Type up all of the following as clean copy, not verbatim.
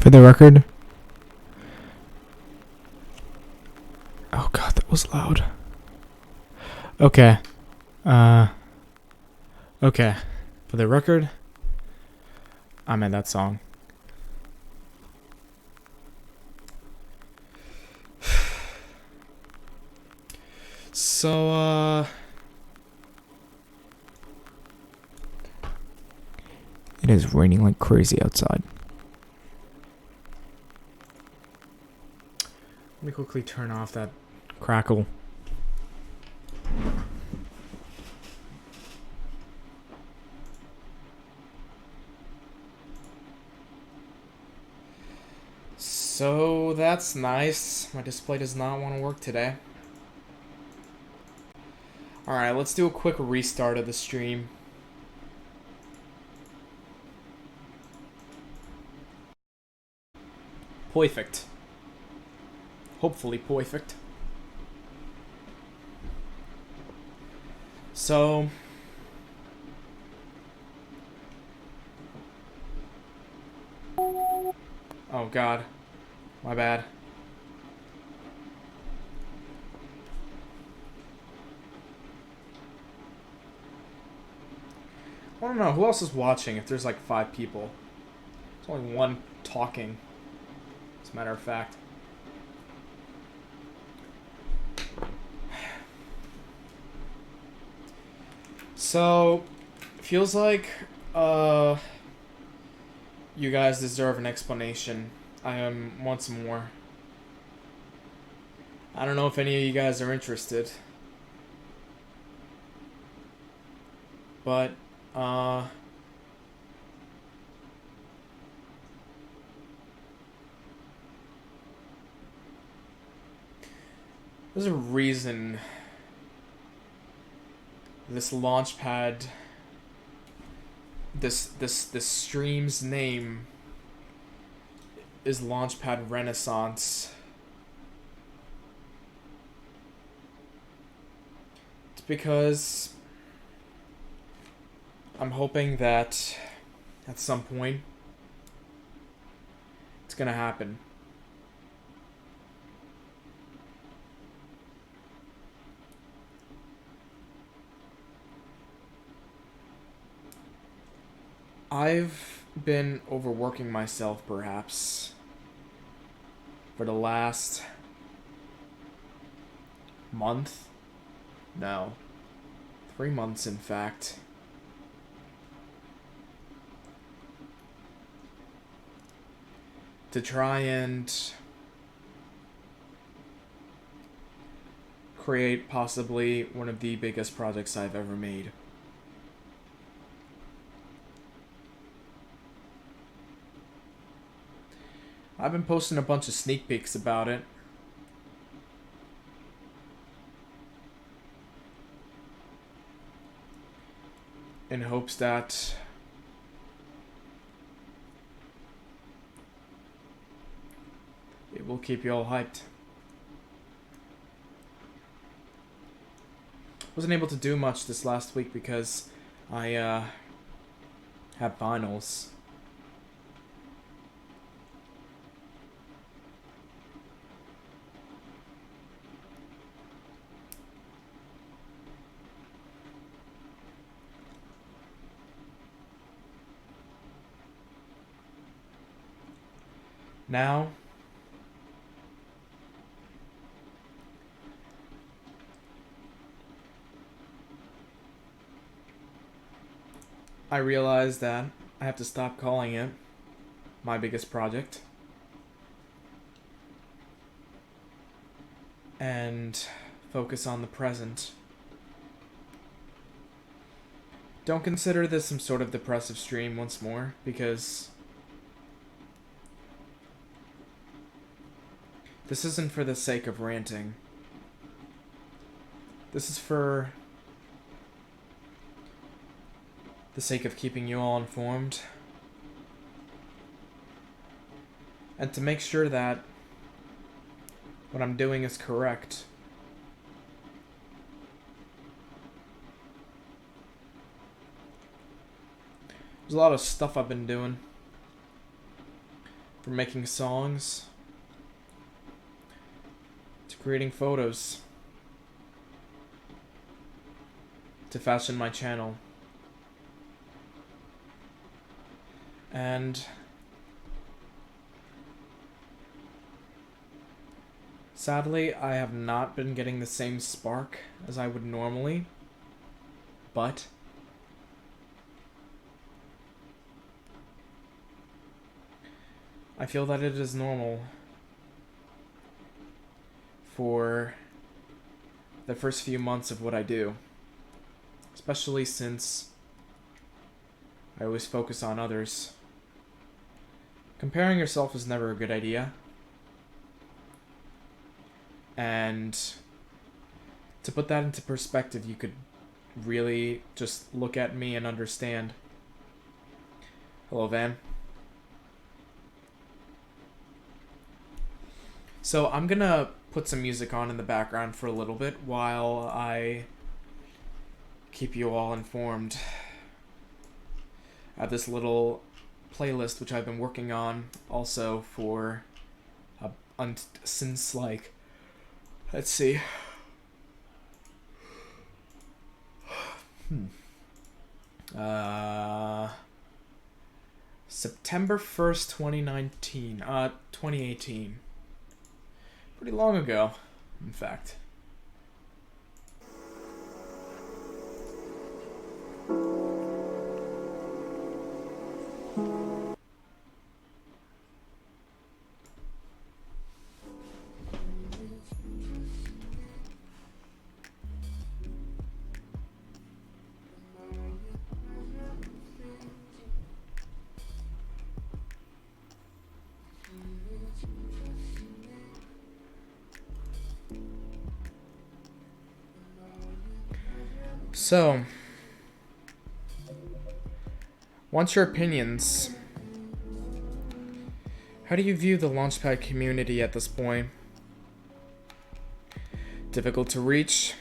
For the record. Oh god, that was loud. Okay. Okay. For the record, I'm in that song. So, it is raining like crazy outside. Let me quickly turn off that crackle. So that's nice. My display does not want to work today. Alright, let's do a quick restart of the stream. Perfect. Hopefully perfect. So... Oh god. My bad. I don't know, who else is watching if there's like 5 people? There's only one talking, as a matter of fact. So, feels like, you guys deserve an explanation. I want some more. I don't know if any of you guys are interested. But, there's a reason this launchpad, this stream's name is Launchpad Renaissance. It's because I'm hoping that at some point it's gonna happen. I've been overworking myself, perhaps, for the last month? No. 3 months, in fact. To try and create possibly one of the biggest projects I've ever made. I've been posting a bunch of sneak peeks about it. In hopes that it will keep you all hyped. Wasn't able to do much this last week because I had finals. Now, I realize that I have to stop calling it my biggest project and focus on the present. Don't consider this some sort of depressive stream once more, because this isn't for the sake of ranting. This is for the sake of keeping you all informed. And to make sure that what I'm doing is correct. There's a lot of stuff I've been doing From making songs to creating photos to fashion my channel. And sadly, I have not been getting the same spark as I would normally, but I feel that it is normal for the first few months of what I do, especially since I always focus on others. Comparing yourself is never a good idea. And to put that into perspective, you could really just look at me and understand. Hello, Van. So I'm gonna put some music on in the background for a little bit while I keep you all informed. I have this little playlist which I've been working on also for since like, let's see. September 1st, 2018. Pretty long ago, in fact. So, what's your opinions? How do you view the Launchpad community at this point? Difficult to reach?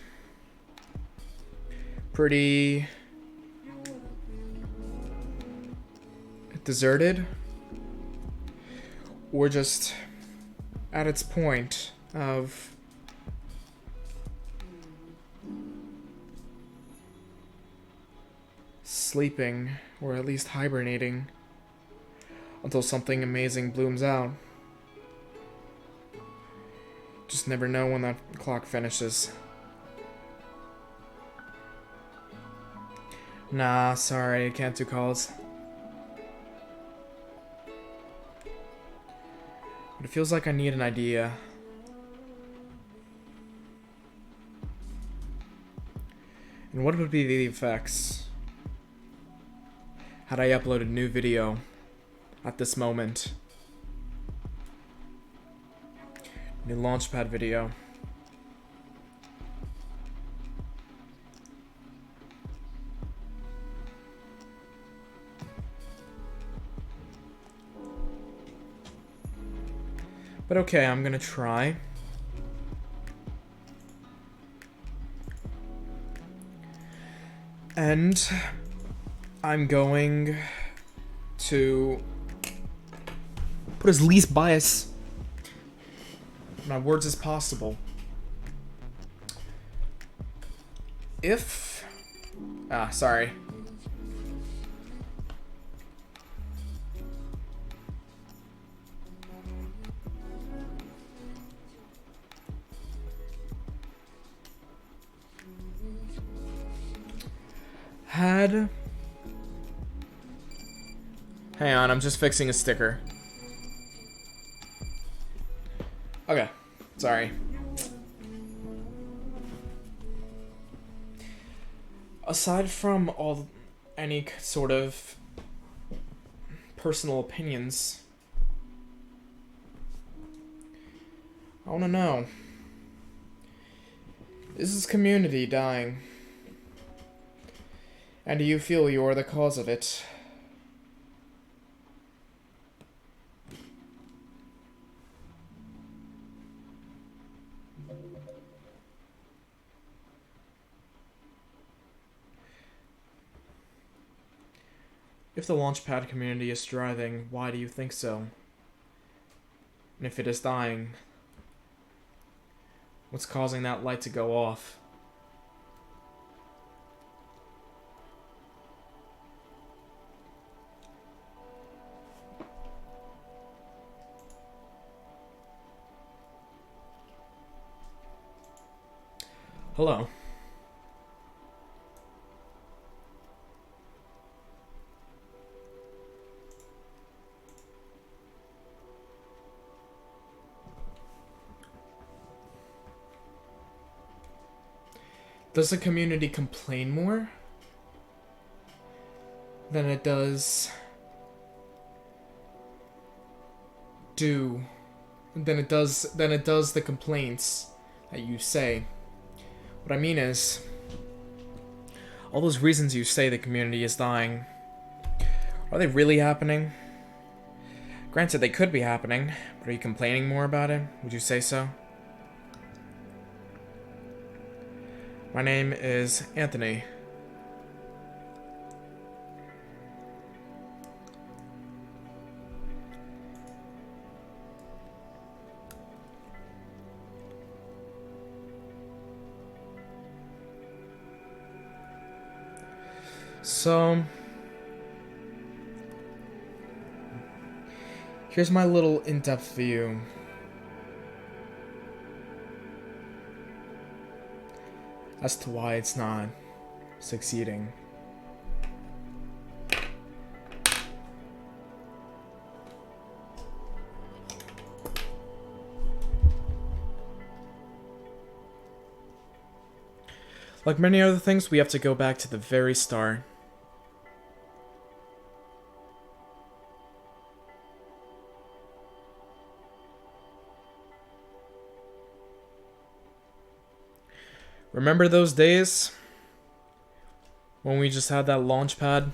Pretty deserted? Or just at its point of sleeping, or at least hibernating, until something amazing blooms out? Just never know when that clock finishes. Nah, sorry, I can't do calls. But it feels like I need an idea. And what would be the effects had I uploaded a new video at this moment? New Launchpad video. But okay, I'm gonna try. And I'm going to put as least bias in my words as possible. If... sorry. Hang on, I'm just fixing a sticker. Okay, sorry. Aside from any sort of personal opinions, I want to know, is this community dying? And do you feel you're the cause of it? If the Launchpad community is thriving, why do you think so? And if it is dying, what's causing that light to go off? Hello. Does the community complain more than it does the complaints that you say? What I mean is, all those reasons you say the community is dying, are they really happening? Granted, they could be happening, but are you complaining more about it? Would you say so? My name is Anthony. So, here's my little in-depth view. As to why it's not succeeding. Like many other things, we have to go back to the very start. Remember those days when we just had that launch pad?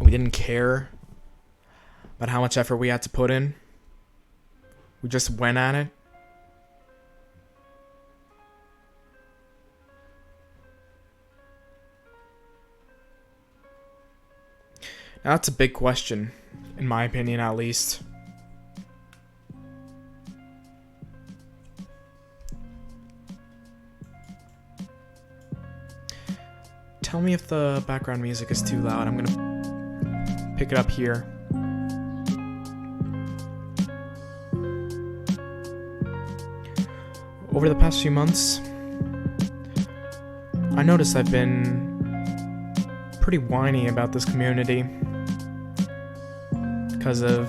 We didn't care about how much effort we had to put in. We just went at it. Now that's a big question, in my opinion at least. Tell me if the background music is too loud. I'm gonna pick it up here. Over the past few months, I noticed I've been pretty whiny about this community because of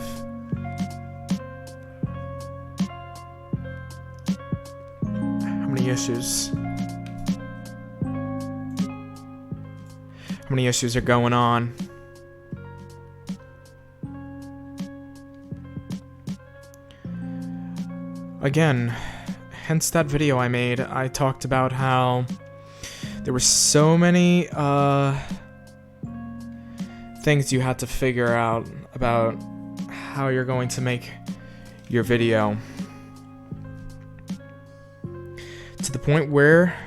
how many issues are going on. Again, hence that video I made. I talked about how there were so many things you had to figure out about how you're going to make your video, to the point where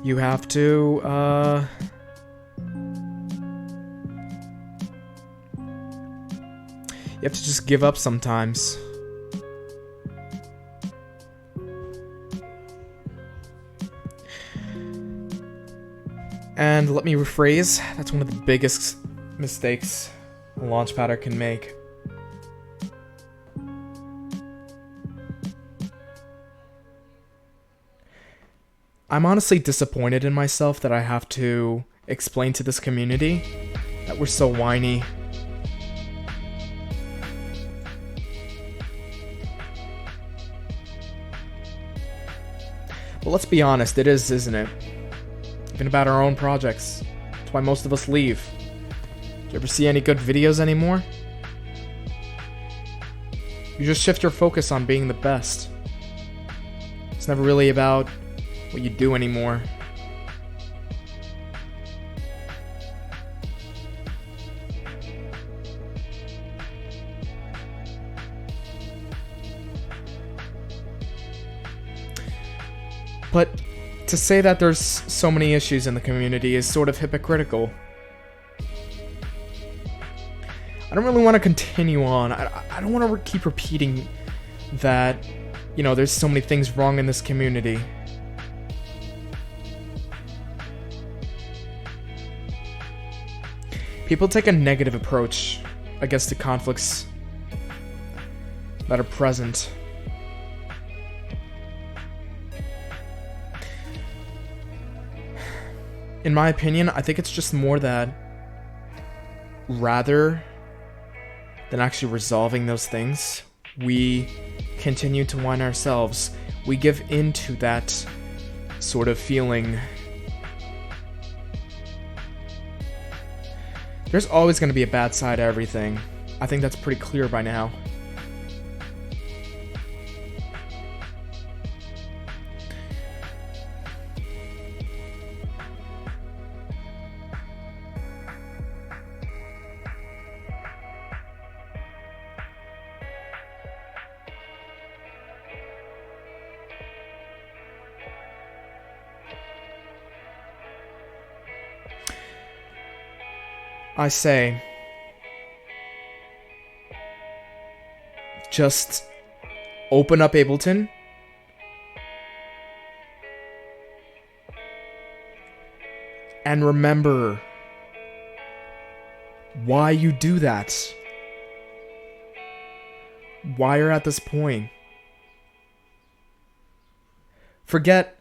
you have to just give up sometimes. And let me rephrase, that's one of the biggest mistakes a launchpadder can make. I'm honestly disappointed in myself that I have to explain to this community that we're so whiny. But let's be honest, it is, isn't it? Even about our own projects. That's why most of us leave. Do you ever see any good videos anymore? You just shift your focus on being the best. It's never really about what you do anymore. But to say that there's so many issues in the community is sort of hypocritical. I don't really want to continue on. I don't want to keep repeating that, you know, there's so many things wrong in this community. People take a negative approach against the conflicts that are present. In my opinion, I think it's just more that rather than actually resolving those things, we continue to whine ourselves. We give in to that sort of feeling. There's always going to be a bad side to everything. I think that's pretty clear by now. I say, just open up Ableton and remember why you do that. Why you're at this point. Forget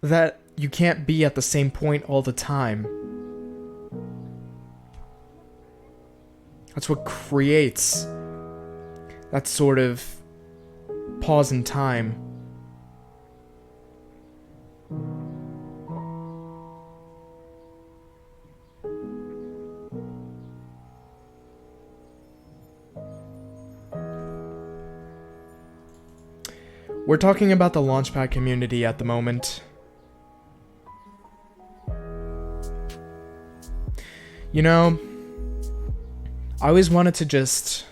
that you can't be at the same point all the time. That's what creates that sort of pause in time. We're talking about the Launchpad community at the moment. You know, I always wanted to just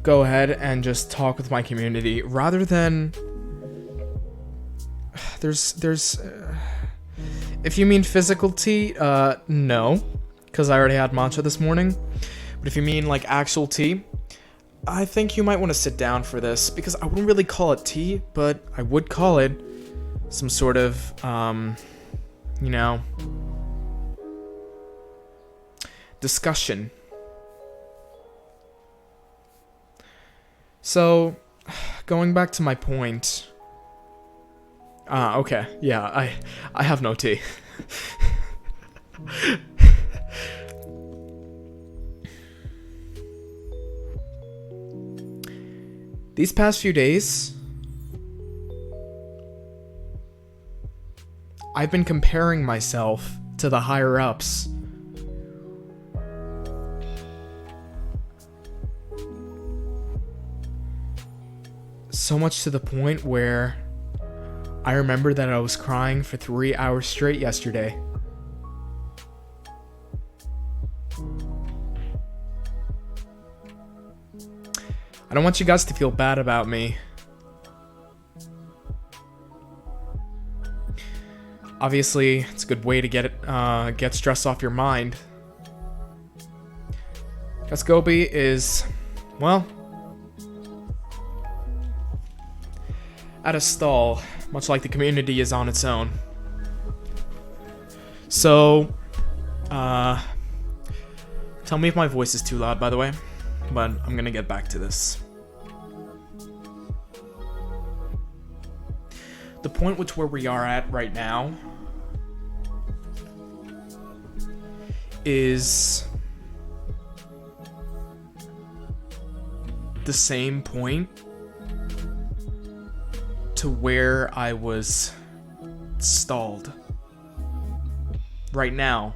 go ahead and just talk with my community rather than there's if you mean physical tea, no, because I already had matcha this morning. But if you mean like actual tea, I think you might want to sit down for this, because I wouldn't really call it tea, but I would call it some sort of you know, discussion. So, going back to my point. Okay, yeah, I have no tea. These past few days, I've been comparing myself to the higher ups. So much to the point where I remember that I was crying for 3 hours straight yesterday. I don't want you guys to feel bad about me. Obviously, it's a good way to get stress off your mind. Cascoby is, well, at a stall, much like the community is on its own. So, tell me if my voice is too loud, by the way, but I'm gonna get back to this. The point which where we are at right now is the same point to where I was stalled. Right now,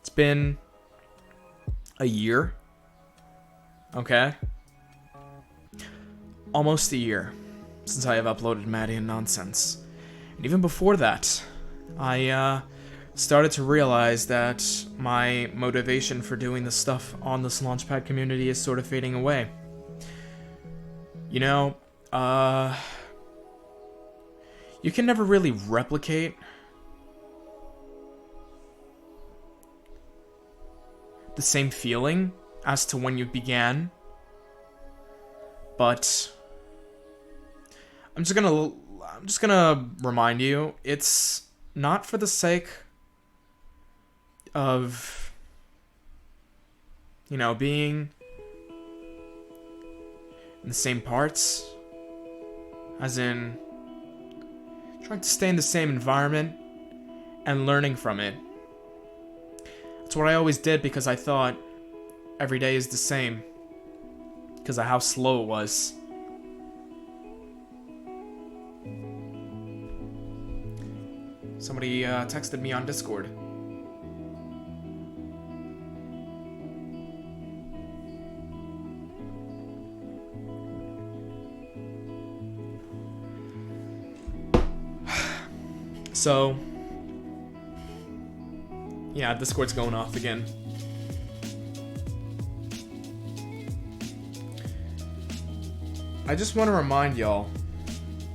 it's been a year. Okay? Almost a year since I have uploaded Maddie and Nonsense. And even before that, I started to realize that my motivation for doing this stuff on this Launchpad community is sort of fading away. You know, you can never really replicate the same feeling as to when you began. But I'm just gonna remind you, it's not for the sake of, being in the same parts, as in trying to stay in the same environment and learning from it. That's what I always did, because I thought every day is the same, because of how slow it was. Somebody texted me on Discord. So, yeah, Discord's going off again. I just want to remind y'all,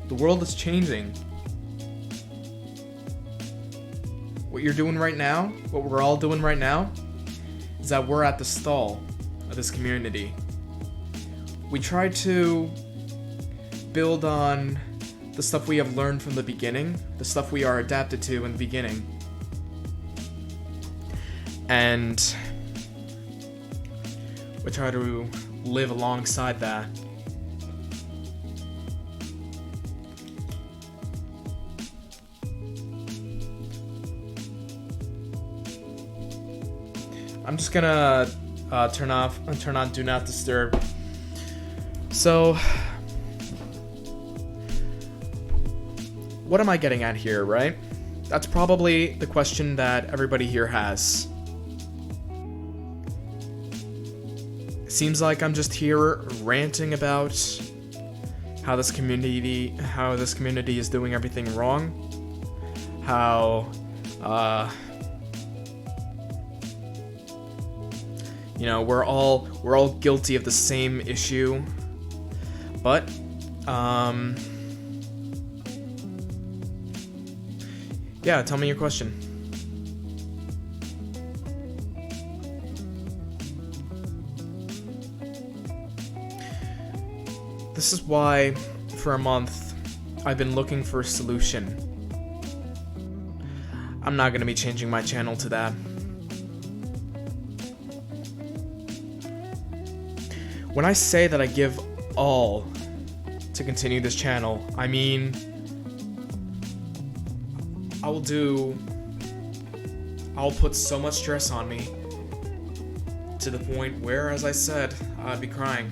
the world is changing. What you're doing right now, what we're all doing right now, is that we're at the stall of this community. We try to build on the stuff we have learned from the beginning, the stuff we are adapted to in the beginning. And we try to live alongside that. I'm just gonna turn on Do Not Disturb. So, what am I getting at here, right? That's probably the question that everybody here has. It seems like I'm just here ranting about how this community is doing everything wrong. How, we're all guilty of the same issue. But, yeah, tell me your question. This is why, for a month, I've been looking for a solution. I'm not going to be changing my channel to that. When I say that I give all to continue this channel, I mean, I'll put so much stress on me to the point where, as I said, I'd be crying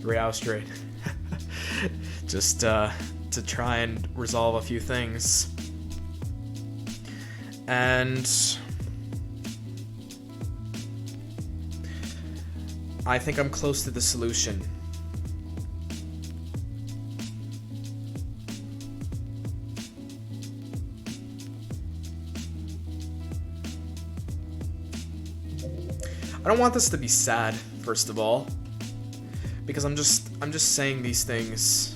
3 hours straight. Just to try and resolve a few things. And I think I'm close to the solution. I don't want this to be sad, first of all, because I'm just saying these things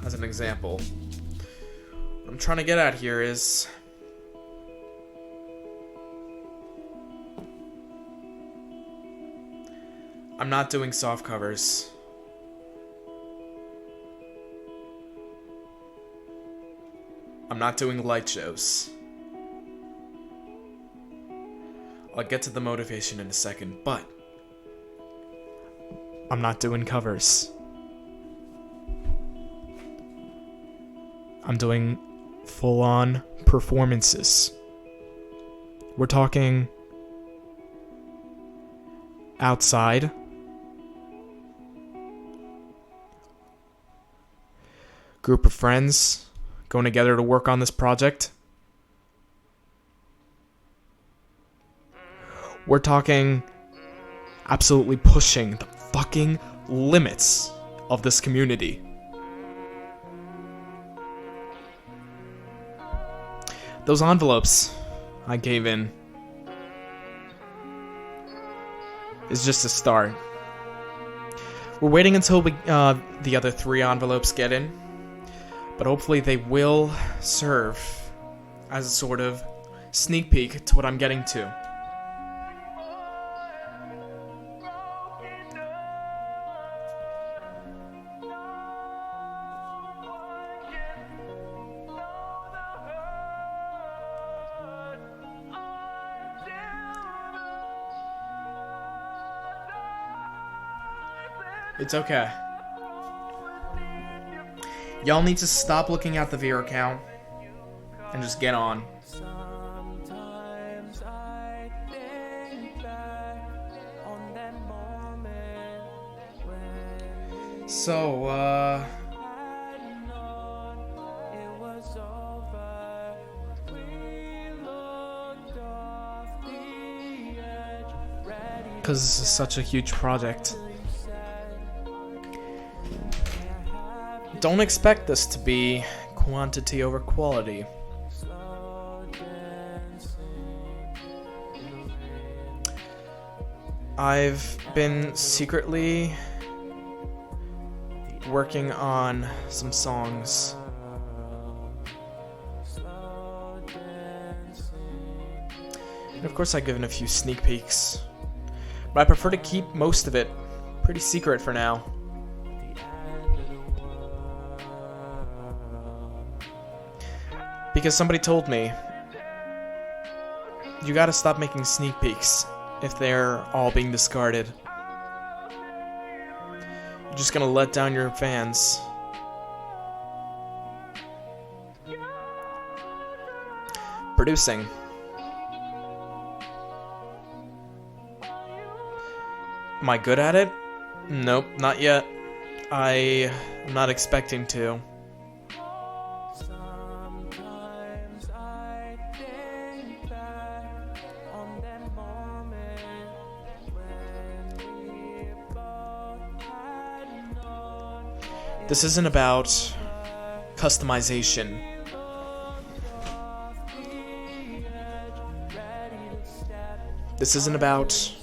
as an example. What I'm trying to get at here is I'm not doing soft covers. I'm not doing light shows. I'll get to the motivation in a second, but I'm not doing covers. I'm doing full-on performances. We're talking outside. Group of friends going together to work on this project. We're talking absolutely pushing the fucking limits of this community. Those envelopes I gave in is just a start. We're waiting until the other 3 envelopes get in, but hopefully they will serve as a sort of sneak peek to what I'm getting to. It's okay. Y'all need to stop looking at the viewer account and just get on. So, because this is such a huge project, don't expect this to be quantity over quality. I've been secretly working on some songs. And of course I've given a few sneak peeks, but I prefer to keep most of it pretty secret for now. Because somebody told me, you gotta stop making sneak peeks if they're all being discarded. You're just gonna let down your fans. Producing. Am I good at it? Nope, not yet. I'm not expecting to. This isn't about customization. This isn't about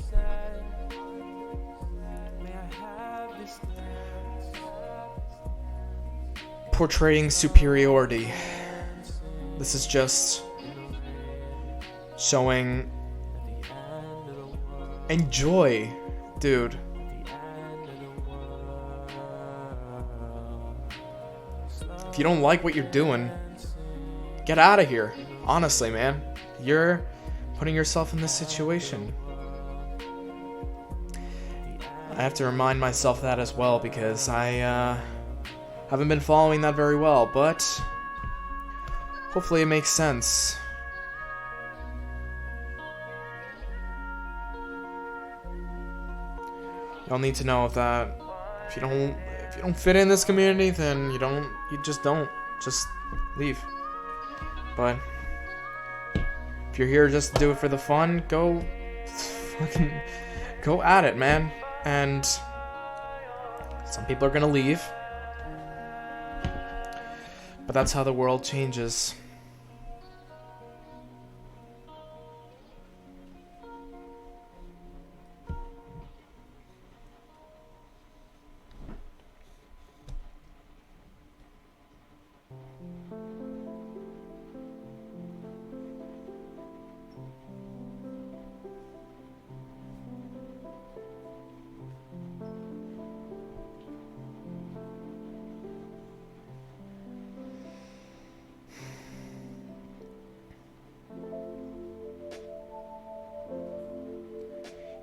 portraying superiority. This is just showing enjoy, dude. If you don't like what you're doing, get out of here. Honestly, man. You're putting yourself in this situation. I have to remind myself that as well, because I haven't been following that very well, but hopefully it makes sense. Y'all need to know that if you don't fit in this community, then you just don't. Just leave. But if you're here just to do it for the fun, go fucking go at it, man. And some people are gonna leave, but that's how the world changes.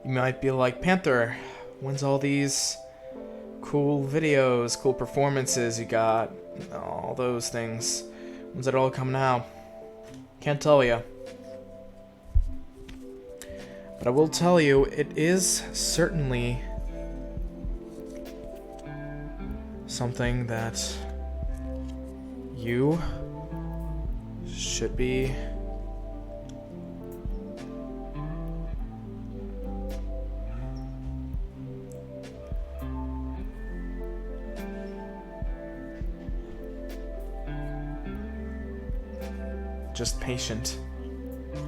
You might be like, Panther, when's all these cool videos, cool performances you got, all those things, when's it all coming out? Can't tell you. But I will tell you, it is certainly something that you should be just patient.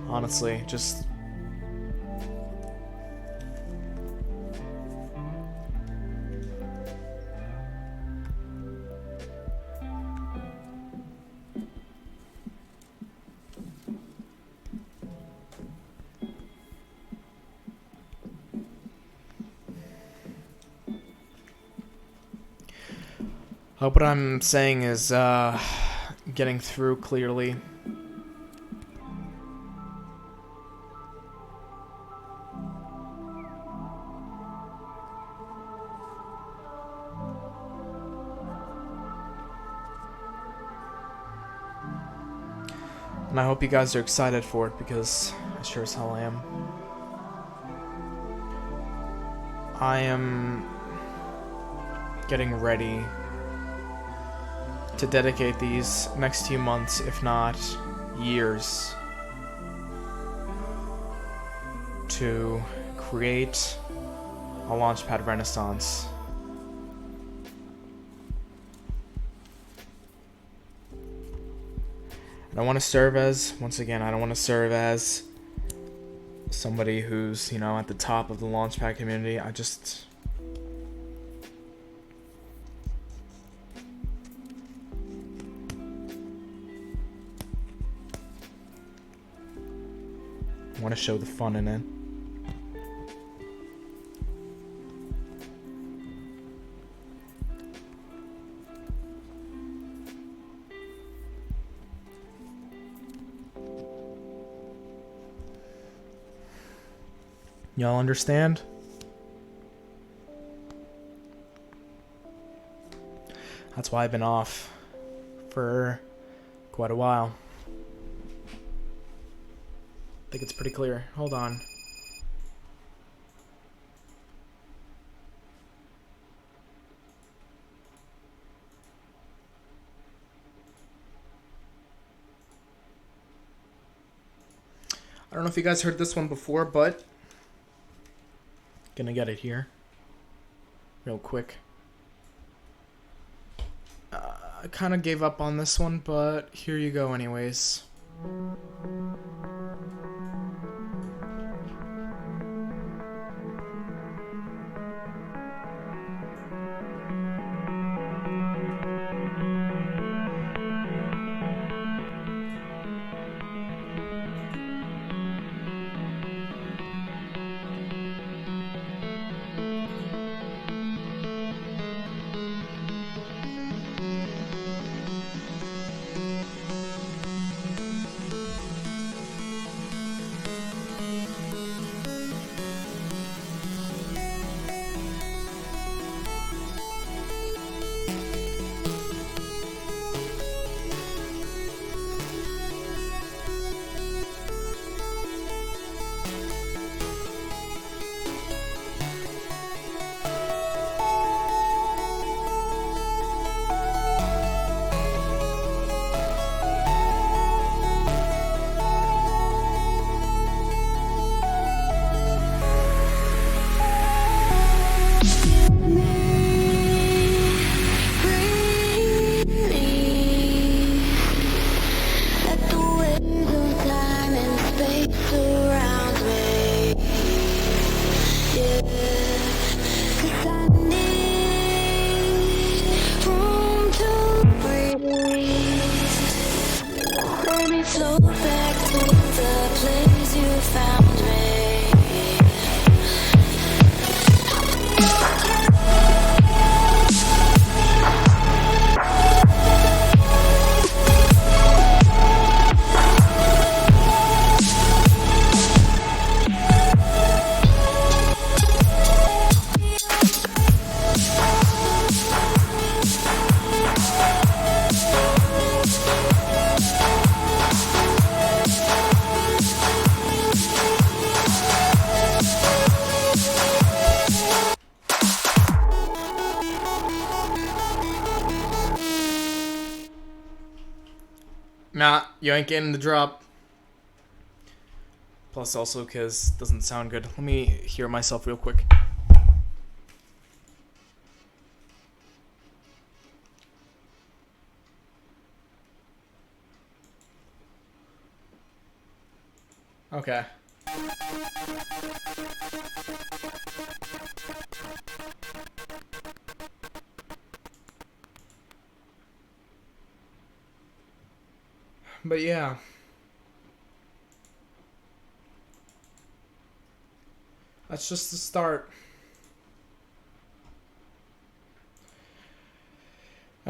Honestly, just Hope what I'm saying is getting through clearly. And I hope you guys are excited for it, because I sure as hell am. I am getting ready to dedicate these next few months, if not years, to create a Launchpad Renaissance. I don't want to serve as, once again, I don't want to serve as somebody who's, you know, at the top of the Launchpad community. I just... want to show the fun in it. Y'all understand? That's why I've been off for quite a while. I think it's pretty clear. Hold on. I don't know if you guys heard this one before, but gonna get it here real quick. I kind of gave up on this one, but here you go anyways. Nah, you ain't getting the drop. Plus also because it doesn't sound good. Let me hear myself real quick. Okay. But yeah. That's just the start.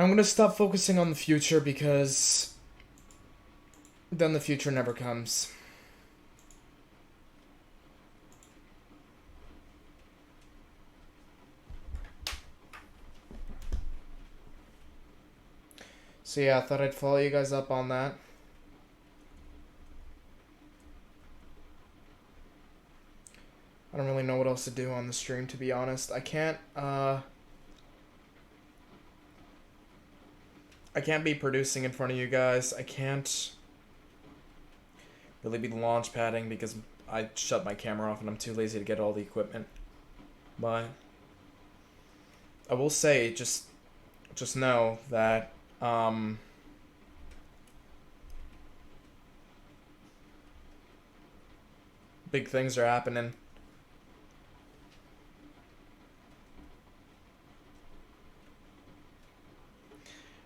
I'm gonna stop focusing on the future because then the future never comes. So yeah, I thought I'd follow you guys up on that. I don't really know what else to do on the stream, to be honest. I can't be producing in front of you guys. I can't really be launch padding because I shut my camera off and I'm too lazy to get all the equipment. But I will say, just know that big things are happening.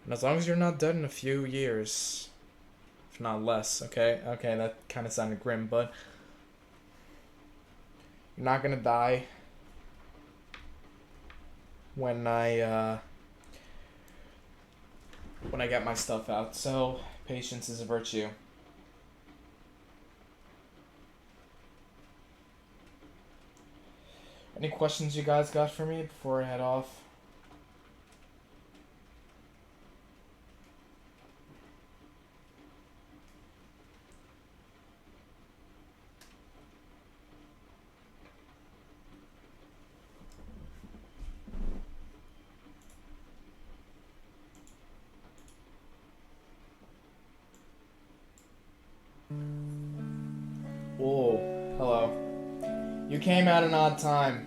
And as long as you're not dead in a few years, if not less, okay? Okay, that kind of sounded grim, but you're not gonna die when I get my stuff out. So, patience is a virtue. Any questions you guys got for me before I head off? Whoa, hello. You came at an odd time.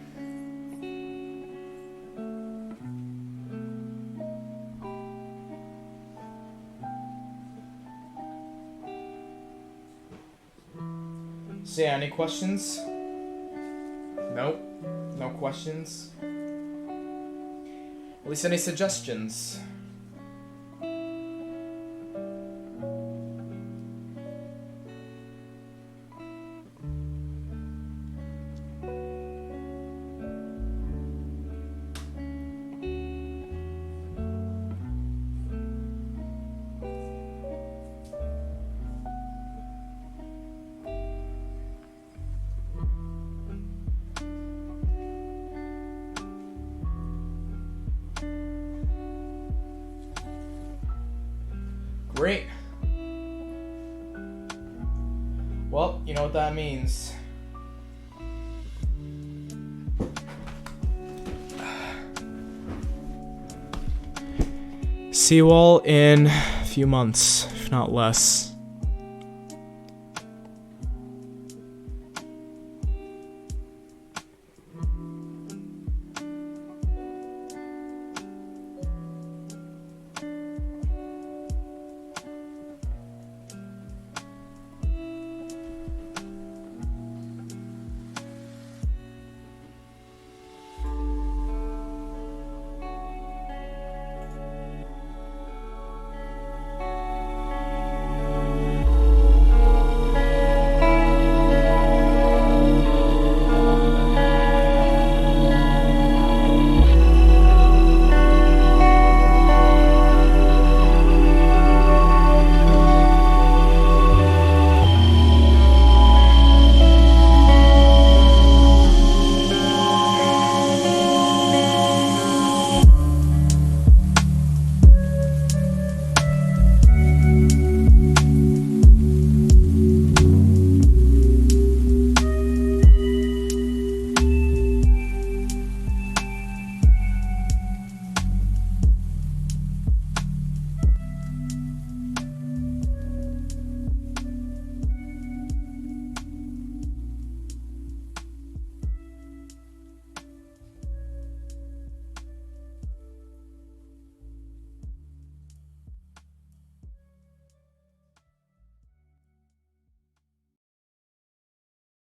So yeah, any questions? Nope. No questions? At least any suggestions? Great. Well, you know what that means. See you all in a few months, if not less.